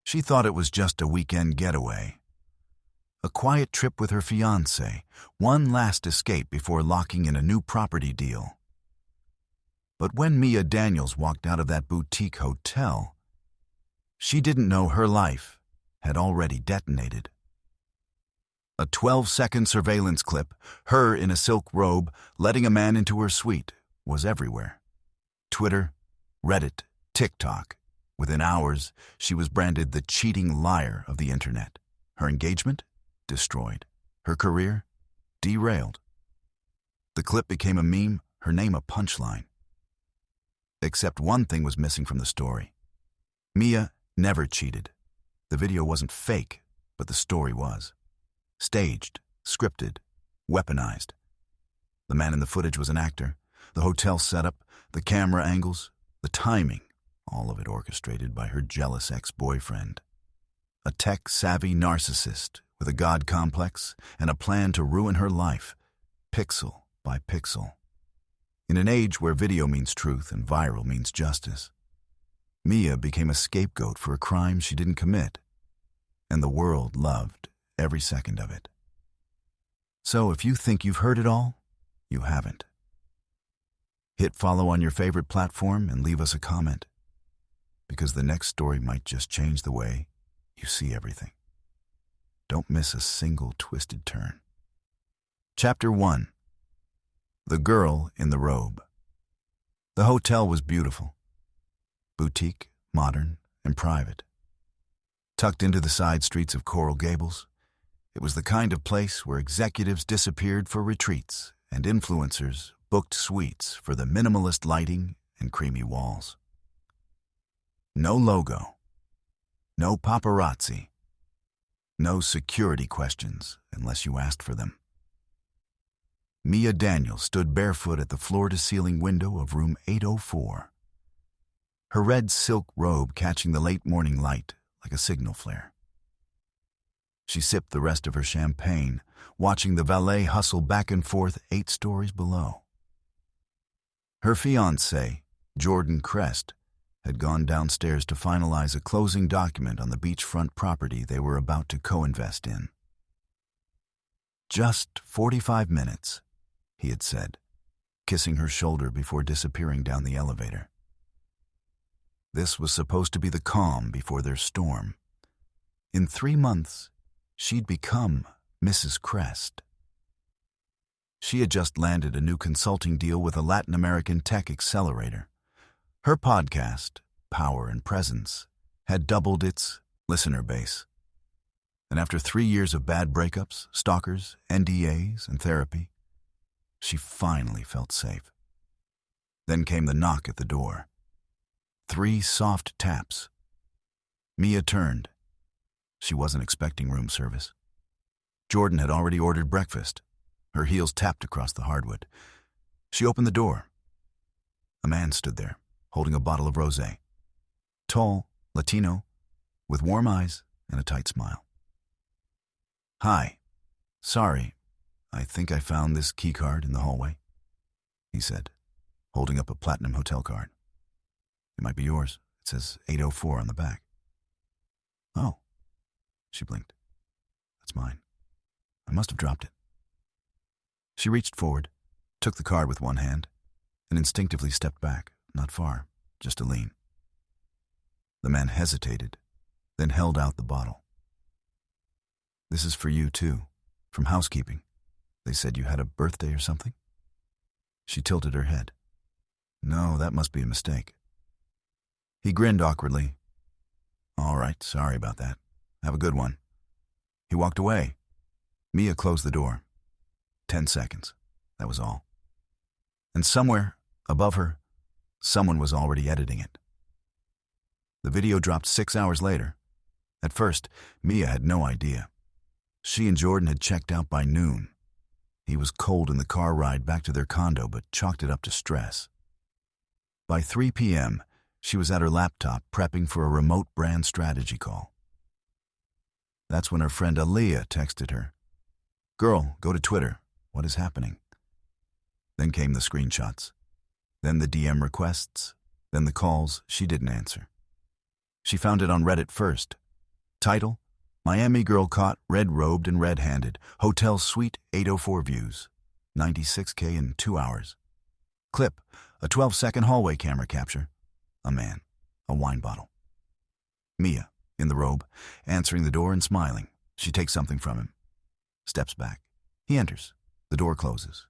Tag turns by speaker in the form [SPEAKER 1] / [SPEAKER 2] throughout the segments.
[SPEAKER 1] She thought it was just a weekend getaway. A quiet trip with her fiancé, one last escape before locking in a new property deal. But when Mia Daniels walked out of that boutique hotel, she didn't know her life had already detonated. A 12-second surveillance clip, her in a silk robe, letting a man into her suite, was everywhere. Twitter, Reddit, TikTok. Within hours, she was branded the cheating liar of the internet. Her engagement? Destroyed. Her career? Derailed. The clip became a meme, her name a punchline. Except one thing was missing from the story. Mia never cheated. The video wasn't fake, but the story was. Staged, scripted, weaponized. The man in the footage was an actor. The hotel setup, the camera angles, the timing, all of it orchestrated by her jealous ex-boyfriend. A tech-savvy narcissist with a god complex and a plan to ruin her life, pixel by pixel. In an age where video means truth and viral means justice, Mia became a scapegoat for a crime she didn't commit, and the world loved every second of it. So if you think you've heard it all, you haven't. Hit follow on your favorite platform and leave us a comment, because the next story might just change the way you see everything. Don't miss a single twisted turn. Chapter 1. The Girl in the Robe. The hotel was beautiful. Boutique, modern, and private. Tucked into the side streets of Coral Gables, it was the kind of place where executives disappeared for retreats and influencers booked suites for the minimalist lighting and creamy walls. No logo. No paparazzi. No security questions unless you asked for them. Mia Daniels stood barefoot at the floor-to-ceiling window of room 804. Her red silk robe catching the late morning light like a signal flare. She sipped the rest of her champagne, watching the valet hustle back and forth 8 stories below. Her fiancé, Jordan Crest, had gone downstairs to finalize a closing document on the beachfront property they were about to co-invest in. "Just 45 minutes," he had said, kissing her shoulder before disappearing down the elevator. This was supposed to be the calm before their storm. In 3 months, she'd become Mrs. Crest. She had just landed a new consulting deal with a Latin American tech accelerator. Her podcast, Power and Presence, had doubled its listener base. And after 3 years of bad breakups, stalkers, NDAs, and therapy, she finally felt safe. Then came the knock at the door. 3 soft taps. Mia turned. She wasn't expecting room service. Jordan had already ordered breakfast. Her heels tapped across the hardwood. She opened the door. A man stood there, holding a bottle of rosé. Tall, Latino, with warm eyes and a tight smile. "Hi. Sorry, I think I found this key card in the hallway," he said, holding up a platinum hotel card. "It might be yours. It says 804 on the back." "Oh," she blinked. "That's mine. I must have dropped it." She reached forward, took the card with one hand, and instinctively stepped back, not far, just a lean. The man hesitated, then held out the bottle. "This is for you, too, from housekeeping. They said you had a birthday or something?" She tilted her head. "No, that must be a mistake." He grinned awkwardly. "All right, sorry about that. Have a good one." He walked away. Mia closed the door. 10 seconds. That was all. And somewhere, above her, someone was already editing it. The video dropped 6 hours later. At first, Mia had no idea. She and Jordan had checked out by noon. He was cold in the car ride back to their condo, but chalked it up to stress. By 3 p.m., she was at her laptop prepping for a remote brand strategy call. That's when her friend Aaliyah texted her. "Girl, go to Twitter. What is happening?" Then came the screenshots. Then the DM requests. Then the calls she didn't answer. She found it on Reddit first, Title: Miami girl caught red-robed and red-handed. Hotel suite 804 views. 96K in 2 hours. Clip: a 12-second hallway camera capture. A man. A wine bottle. Mia, in the robe, answering the door and smiling. She takes something from him. Steps back. He enters. The door closes.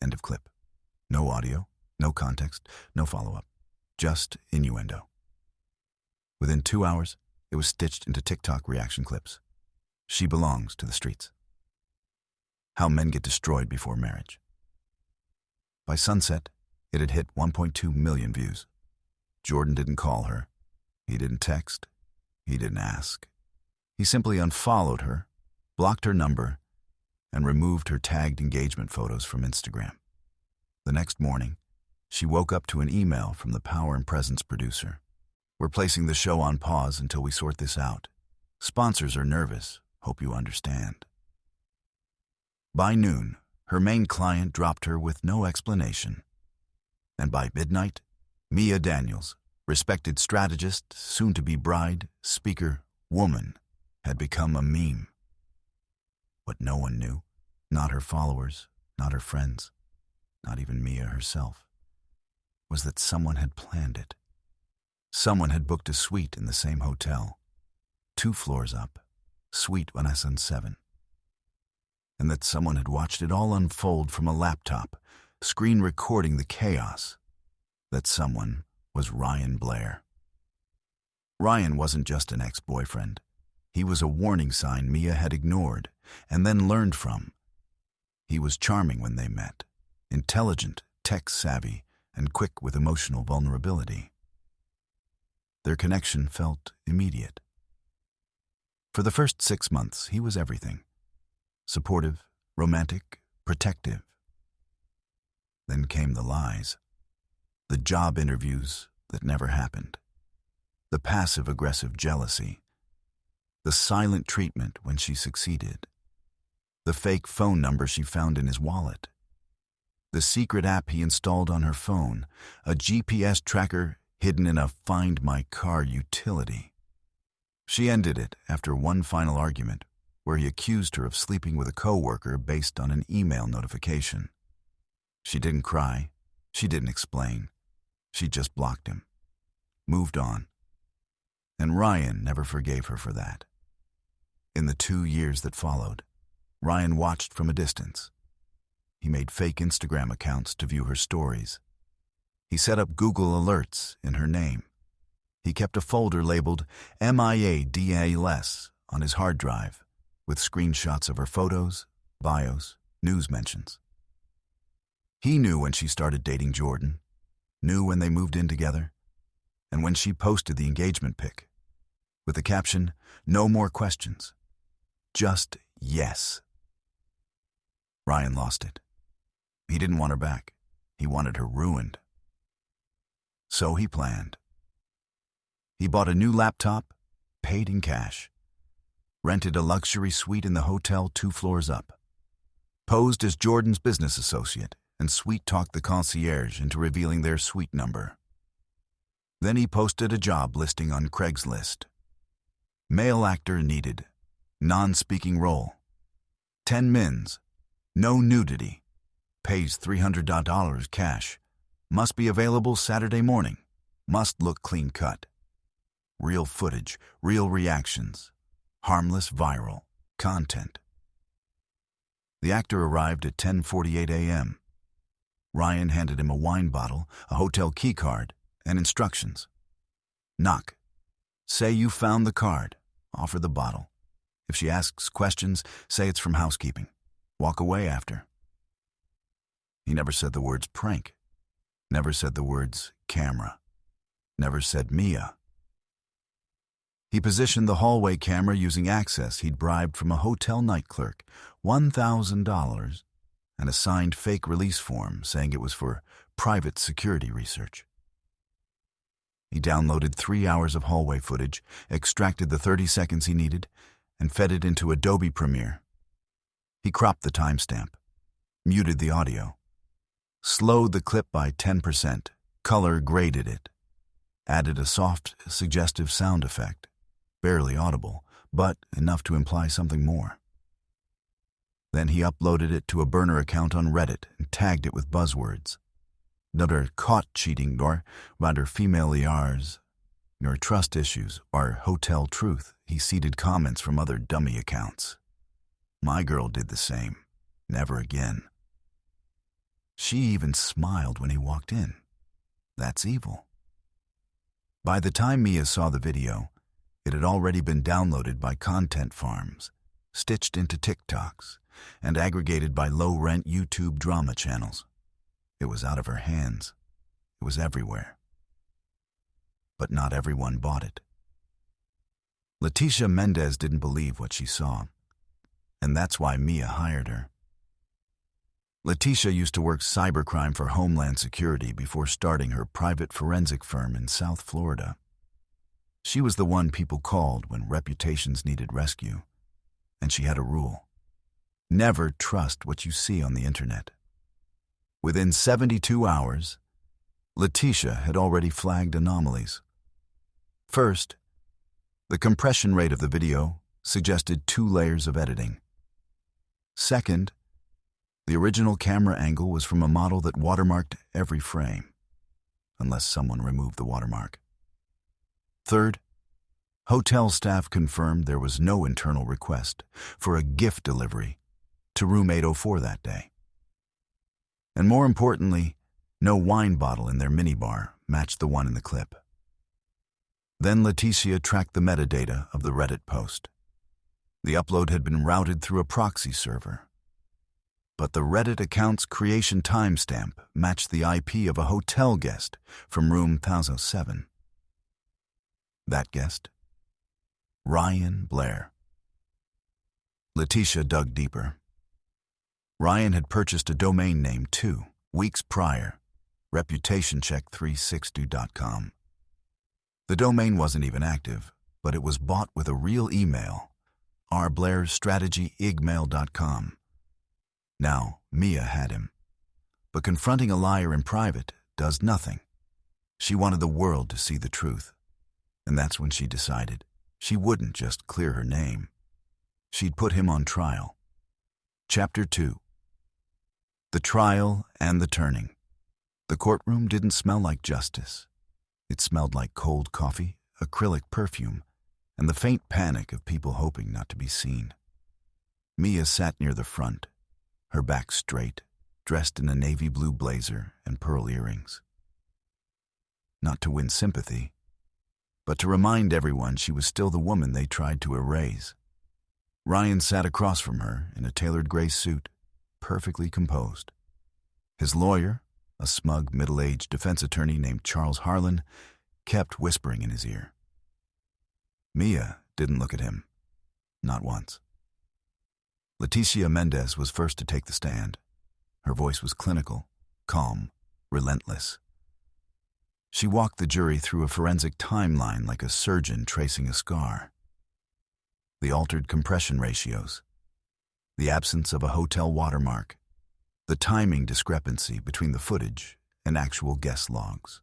[SPEAKER 1] End of clip. No audio, no context, no follow-up. Just innuendo. Within 2 hours, it was stitched into TikTok reaction clips. She belongs to the streets. How men get destroyed before marriage. By sunset, it had hit 1.2 million views. Jordan didn't call her. He didn't text. He didn't ask. He simply unfollowed her, blocked her number, and removed her tagged engagement photos from Instagram. The next morning, she woke up to an email from the Power and Presence producer. We're placing the show on pause until we sort this out. Sponsors are nervous. Hope you understand. By noon, her main client dropped her with no explanation. And by midnight, Mia Daniels, respected strategist, soon-to-be bride, speaker, woman, had become a meme. What no one knew, not her followers, not her friends, not even Mia herself, was that someone had planned it. Someone had booked a suite in the same hotel, 2 floors up, suite 107. And that someone had watched it all unfold from a laptop, screen recording the chaos. That someone was Ryan Blair. Ryan wasn't just an ex-boyfriend. He was a warning sign Mia had ignored and then learned from. He was charming when they met, intelligent, tech-savvy, and quick with emotional vulnerability. Their connection felt immediate. For the first 6 months, he was everything. Supportive, romantic, protective. Then came the lies. The job interviews that never happened. The passive-aggressive jealousy. The silent treatment when she succeeded. The fake phone number she found in his wallet. The secret app he installed on her phone, a GPS tracker hidden in a Find My Car utility. She ended it after one final argument, where he accused her of sleeping with a coworker based on an email notification. She didn't cry. She didn't explain. She just blocked him. Moved on. And Ryan never forgave her for that. In the 2 years that followed, Ryan watched from a distance. He made fake Instagram accounts to view her stories. He set up Google alerts in her name. He kept a folder labeled MIADALS on his hard drive with screenshots of her photos, bios, news mentions. He knew when she started dating Jordan, knew when they moved in together, and when she posted the engagement pic with the caption, "No more questions. Just yes." Ryan lost it. He didn't want her back. He wanted her ruined. So he planned. He bought a new laptop, paid in cash, rented a luxury suite in the hotel 2 floors up, posed as Jordan's business associate, and sweet-talked the concierge into revealing their suite number. Then he posted a job listing on Craigslist. Male actor needed. Non-speaking role. 10 mins. No nudity. Pays $300 cash. Must be available Saturday morning. Must look clean-cut. Real footage, real reactions. Harmless viral content. The actor arrived at 10:48 a.m. Ryan handed him a wine bottle, a hotel key card, and instructions. Knock. Say you found the card. Offer the bottle. If she asks questions, say it's from housekeeping. Walk away after. He never said the words prank. Never said the words camera. Never said Mia. He positioned the hallway camera using access he'd bribed from a hotel night clerk, $1,000, and a signed fake release form saying it was for private security research. He downloaded 3 hours of hallway footage, extracted the 30 seconds he needed, and fed it into Adobe Premiere. He cropped the timestamp, muted the audio, slowed the clip by 10%, color graded it, added a soft, suggestive sound effect, barely audible, but enough to imply something more. Then he uploaded it to a burner account on Reddit and tagged it with buzzwords. Neither caught cheating nor rather female ERs, nor trust issues or hotel truth. He seeded comments from other dummy accounts. My girl did the same. Never again. She even smiled when he walked in. That's evil. By the time Mia saw the video, it had already been downloaded by content farms, stitched into TikToks, and aggregated by low-rent YouTube drama channels. It was out of her hands. It was everywhere. But not everyone bought it. Leticia Mendez didn't believe what she saw, and that's why Mia hired her. Leticia used to work cybercrime for Homeland Security before starting her private forensic firm in South Florida. She was the one people called when reputations needed rescue, and she had a rule: never trust what you see on the internet. Within 72 hours, Leticia had already flagged anomalies. First, the compression rate of the video suggested 2 layers of editing. Second, the original camera angle was from a model that watermarked every frame, unless someone removed the watermark. Third, hotel staff confirmed there was no internal request for a gift delivery to room 804 that day. And more importantly, no wine bottle in their minibar matched the one in the clip. Then Leticia tracked the metadata of the Reddit post. The upload had been routed through a proxy server, but the Reddit account's creation timestamp matched the IP of a hotel guest from room 1007. That guest? Ryan Blair. Leticia dug deeper. Ryan had purchased a domain name 2 weeks prior, reputationcheck360.com. The domain wasn't even active, but it was bought with a real email, rblairstrategyigmail.com. Now, Mia had him. But confronting a liar in private does nothing. She wanted the world to see the truth. And that's when she decided she wouldn't just clear her name. She'd put him on trial. Chapter 2. The Trial and the Turning. The courtroom didn't smell like justice. It smelled like cold coffee, acrylic perfume, and the faint panic of people hoping not to be seen. Mia sat near the front, her back straight, dressed in a navy blue blazer and pearl earrings. Not to win sympathy, but to remind everyone she was still the woman they tried to erase. Ryan sat across from her in a tailored gray suit, perfectly composed. His lawyer, a smug, middle-aged defense attorney named Charles Harlan, kept whispering in his ear. Mia didn't look at him, not once. Leticia Mendez was first to take the stand. Her voice was clinical, calm, relentless. She walked the jury through a forensic timeline like a surgeon tracing a scar. The altered compression ratios, the absence of a hotel watermark, the timing discrepancy between the footage and actual guest logs.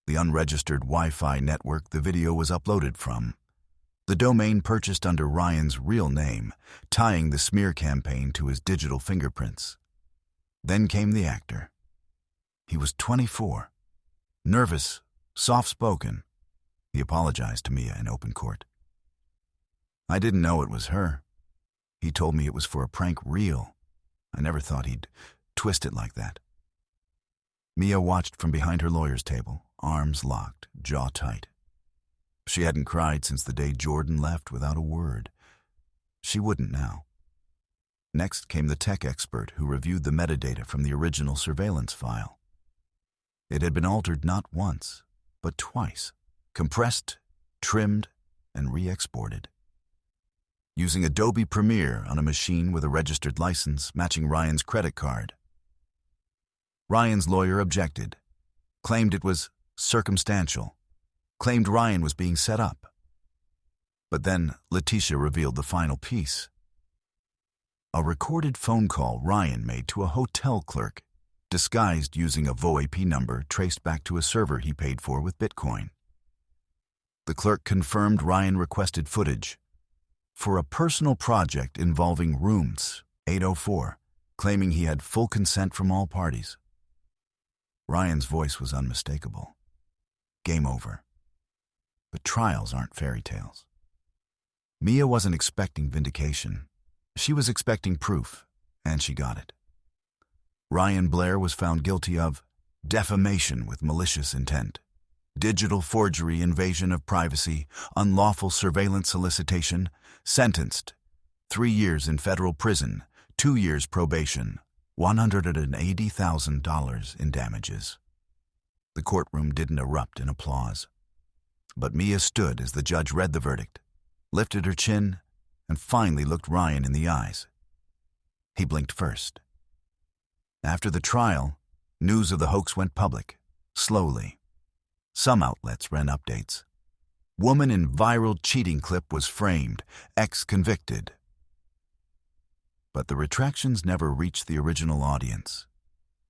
[SPEAKER 1] The unregistered Wi-Fi network the video was uploaded from, the domain purchased under Ryan's real name, tying the smear campaign to his digital fingerprints. Then came the actor. He was 24, nervous, soft-spoken. He apologized to Mia in open court. I didn't know it was her. He told me it was for a prank reel. I never thought he'd twist it like that. Mia watched from behind her lawyer's table, arms locked, jaw tight. She hadn't cried since the day Jordan left without a word. She wouldn't now. Next came the tech expert who reviewed the metadata from the original surveillance file. It had been altered not once, but twice, compressed, trimmed, and re-exported. Using Adobe Premiere on a machine with a registered license matching Ryan's credit card. Ryan's lawyer objected, claimed it was circumstantial, claimed Ryan was being set up. But then Leticia revealed the final piece. A recorded phone call Ryan made to a hotel clerk, disguised using a VoIP number traced back to a server he paid for with Bitcoin. The clerk confirmed Ryan requested footage for a personal project involving rooms 804, claiming he had full consent from all parties. Ryan's voice was unmistakable. Game over. But trials aren't fairy tales. Mia wasn't expecting vindication. She was expecting proof, and she got it. Ryan Blair was found guilty of defamation with malicious intent, digital forgery, invasion of privacy, unlawful surveillance solicitation, sentenced 3 years in federal prison, 2 years probation, $180,000 in damages. The courtroom didn't erupt in applause. But Mia stood as the judge read the verdict, lifted her chin, and finally looked Ryan in the eyes. He blinked first. After the trial, news of the hoax went public, slowly. Some outlets ran updates. Woman in viral cheating clip was framed, ex-convicted. But the retractions never reached the original audience.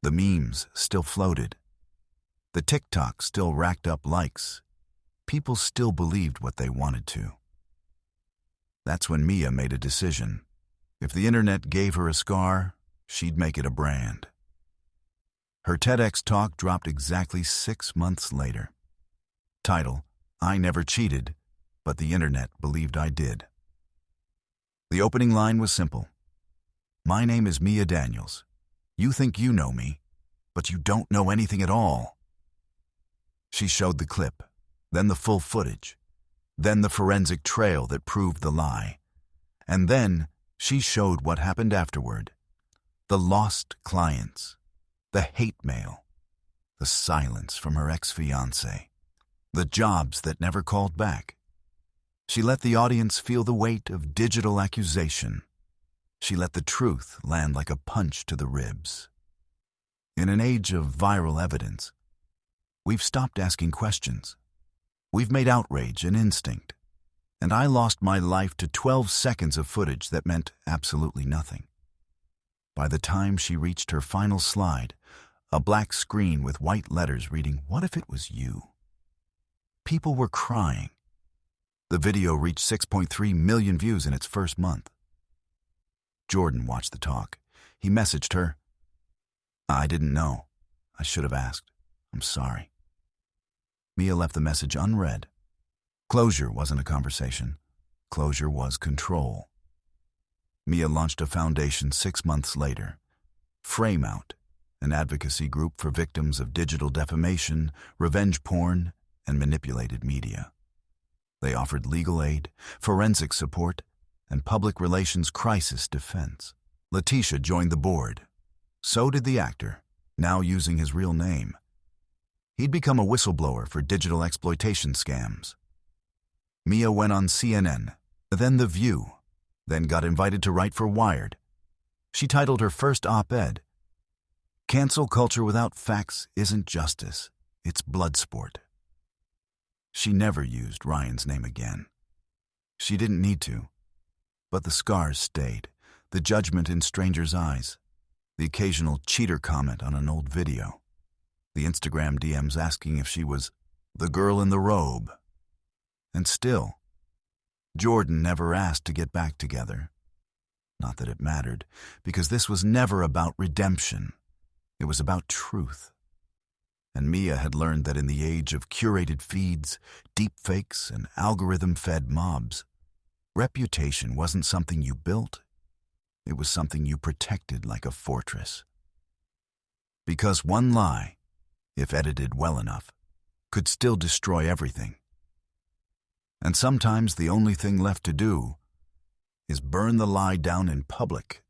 [SPEAKER 1] The memes still floated. The TikTok still racked up likes. People still believed what they wanted to. That's when Mia made a decision. If the internet gave her a scar, she'd make it a brand. Her TEDx talk dropped exactly 6 months later. Title, I Never Cheated, but the internet believed I did. The opening line was simple. My name is Mia Daniels. You think you know me, but you don't know anything at all. She showed the clip, then the full footage, then the forensic trail that proved the lie, and then she showed what happened afterward. The lost clients, the hate mail, the silence from her ex-fiancé, the jobs that never called back. She let the audience feel the weight of digital accusation. She let the truth land like a punch to the ribs. In an age of viral evidence, we've stopped asking questions. We've made outrage an instinct. And I lost my life to 12 seconds of footage that meant absolutely nothing. By the time she reached her final slide, a black screen with white letters reading, "What if it was you?" People were crying. The video reached 6.3 million views in its first month. Jordan watched the talk. He messaged her, I didn't know. I should have asked. I'm sorry. Mia left the message unread. Closure wasn't a conversation. Closure was control. Mia launched a foundation 6 months later, Frame Out, an advocacy group for victims of digital defamation, revenge porn, and manipulated media. They offered legal aid, forensic support, and public relations crisis defense. Letitia joined the board. So did the actor, now using his real name. He'd become a whistleblower for digital exploitation scams. Mia went on CNN, then The View, then got invited to write for Wired. She titled her first op-ed, Cancel Culture Without Facts Isn't Justice, It's Bloodsport. She never used Ryan's name again. She didn't need to. But the scars stayed, the judgment in strangers' eyes, the occasional cheater comment on an old video, the Instagram DMs asking if she was the girl in the robe. And still, Jordan never asked to get back together. Not that it mattered, because this was never about redemption. It was about truth. And Mia had learned that in the age of curated feeds, deepfakes, and algorithm-fed mobs, reputation wasn't something you built. It was something you protected like a fortress. Because one lie, if edited well enough, could still destroy everything. And sometimes the only thing left to do is burn the lie down in public